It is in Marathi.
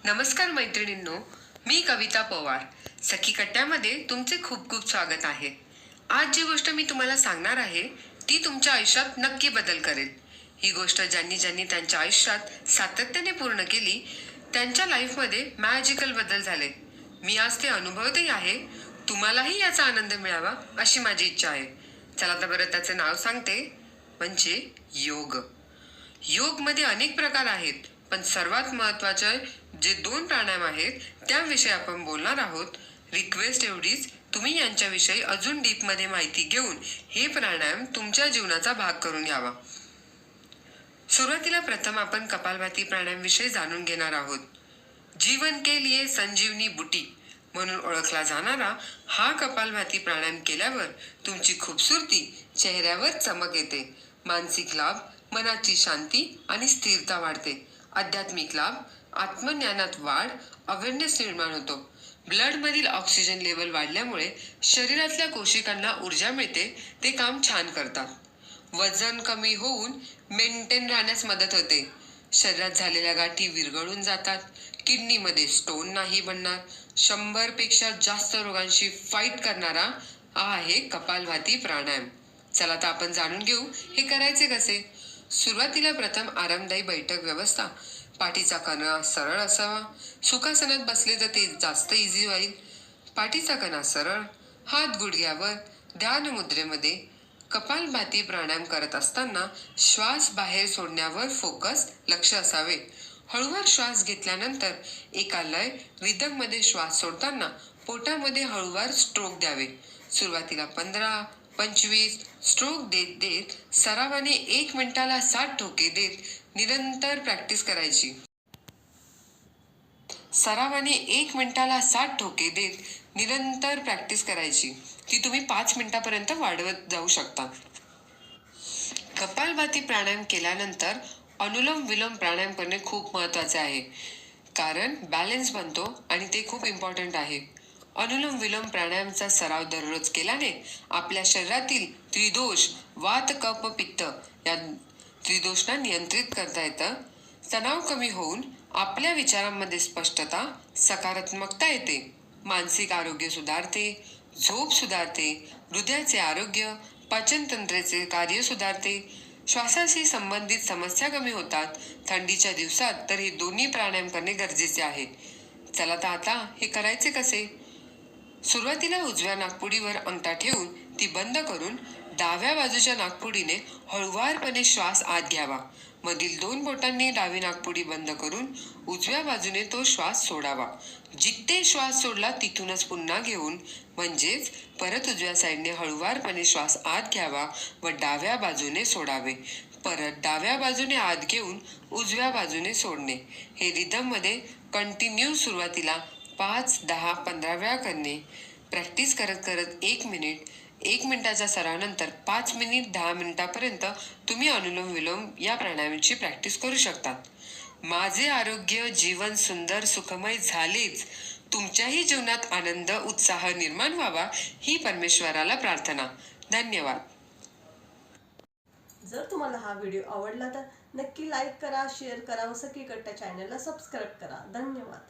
नमस्कार मैत्रिणींनो, मी कविता पवार. सखी कट्ट्यामध्ये तुमचे खूप खूप स्वागत आहे. आज जी गोष्ट मी तुम्हाला सांगणार आहे ती तुमच्या आयुष्यात नक्की बदल करेल. ही गोष्ट ज्यांनी ज्यांनी त्यांच्या आयुष्यात सातत्याने पूर्ण केली त्यांच्या लाईफमध्ये मॅजिकल बदल झाले. मी आज ते अनुभवतही आहे. तुम्हालाही याचा आनंद मिळावा अशी माझी इच्छा आहे. चला तर बरं त्याचे नाव सांगते, म्हणजे योग. योग मध्ये अनेक प्रकार आहेत, पण सर्वात महत्वाचे जे 2 प्राणायाम आहेत त्याविषयी आपण बोलणार आहोत. रिक्वेस्ट एवढीच, तुम्ही यांच्याविषयी अजून डीप मध्ये माहिती घेऊन हे प्राणायाम तुमच्या जीवनाचा भाग करून घ्यावा. सुरुवातीला प्रथम आपण कपालभाती प्राणायाम विषयी जाणून घेणार आहोत. जीवन के लिए संजीवनी बुटी म्हणून ओळखला जाणारा हा कपालभाती प्राणायाम केल्यावर तुमची खूबसूरती, चेहऱ्यावर चमक येते. मानसिक लाभ, मनाची शांती आणि स्थिरता वाढते. आध्यात्मिक लाभ, आत्मज्ञानात वाढ, अवेअरनेस निर्माण होतो. ब्लड मधील ऑक्सिजन लेवल वाढल्यामुळे शरीरातल्या कोशिकांना ऊर्जा मिळते, ते काम छान करतात. वजन कमी होऊन मेंटेन राहण्यास मदत होते. शरीरात झालेल्या गाठी विरघळून जातात. किडनीमध्ये स्टोन नाही बनणार. 100 पेक्षा जास्त रोगांशी फाईट करणारा हा आहे कपालभाती प्राणायाम. चला तर आपण जाणून घेऊ हे करायचे कसे. सुरुवातीला प्रथम आरामदायी बैठक व्यवस्था. पाठीचा कणा सरळ असावा. सुखासनात बसले तर ते जास्त इझी होईल. पाठीचा कणा सरळ, हात गुडघ्यावर, ध्यान मुद्रेमध्ये. कपालभाती प्राणायाम करत असताना श्वास बाहेर सोडण्यावर फोकस, लक्ष असावे. हळूवार श्वास घेतल्यानंतर एका लय रिदम मध्ये श्वास सोडताना पोटामध्ये हळूवार स्ट्रोक द्यावे. सुरुवातीला 15-25 स्ट्रोक देत देत सरावाने 1 मिनिटाला 60 ठोके देत निरंतर प्रॅक्टिस करायची. सरावाने 1 मिनिटाला 60 ठोके देत निरंतर प्रॅक्टिस करायची. ती तुम्ही 5 मिनिटापर्यंत वाढवत जाऊ शकता. कपालभाती प्राणायाम केल्यानंतर अनुलोम विलोम प्राणायाम करणे खूप महत्वाचे आहे, कारण बॅलन्स बनतो आणि ते खूप इम्पॉर्टंट आहे. अनुलोम विलोम प्राणायामचा सराव दररोज केल्याने आपल्या शरीरातील त्रिदोष, वात कफ पित्त या त्रिदोषांना नियंत्रित करता येतं. तणाव कमी होऊन आपल्या विचारांमध्ये स्पष्टता, सकारात्मकता येते. मानसिक आरोग्य सुधारते. झोप सुधारते. हृदयाचे आरोग्य, पचनतंत्रेचे कार्य सुधारते. श्वासाशी संबंधित समस्या कमी होतात. थंडीच्या दिवसात तर हे दोन्ही प्राणायाम करणे गरजेचे आहे. चला तर आता हे करायचे कसे. सुरुवातीला उजव्या नाकपुडीवर अंगठा ठेवून ती बंद करून डाव्या बाजूच्या नाकपुडीने हळुवारपणे श्वास आत घ्यावा. मधील 2 बोटांनी डावी नाकपुडी बंद करून उजव्या बाजूने तो श्वास सोडावा. जिथे श्वास सोडला तिथूनच पुन्हा घेऊन, म्हणजेच परत उजव्या साईडने हळुवारपणे श्वास आत घ्यावा व डाव्या बाजूने सोडावे. परत डाव्या बाजूने आत घेऊन उजव्या बाजूने सोडणे. हे रिदम मध्ये कंटिन्यू सुरुवातीला 5, 10, 15 वेळा करणे. प्रॅक्टिस करत करत 1 मिनिटाच्या सरावानंतर 5 मिनिट 10 मिनिटापर्यंत तुम्ही अनुलोम विलोम या प्राणायामाची प्रॅक्टिस करू शकता. माझे आरोग्य जीवन सुंदर सुखमय झालेच. तुमच्याही जीवनात आनंद, उत्साह निर्माण व्हावा ही परमेश्वराला प्रार्थना. धन्यवाद. जर तुम्हाला हा व्हिडिओ आवडला तर नक्की लाईक करा, शेअर करा व सखी कट्टा चॅनलला सबस्क्राईब करा. धन्यवाद.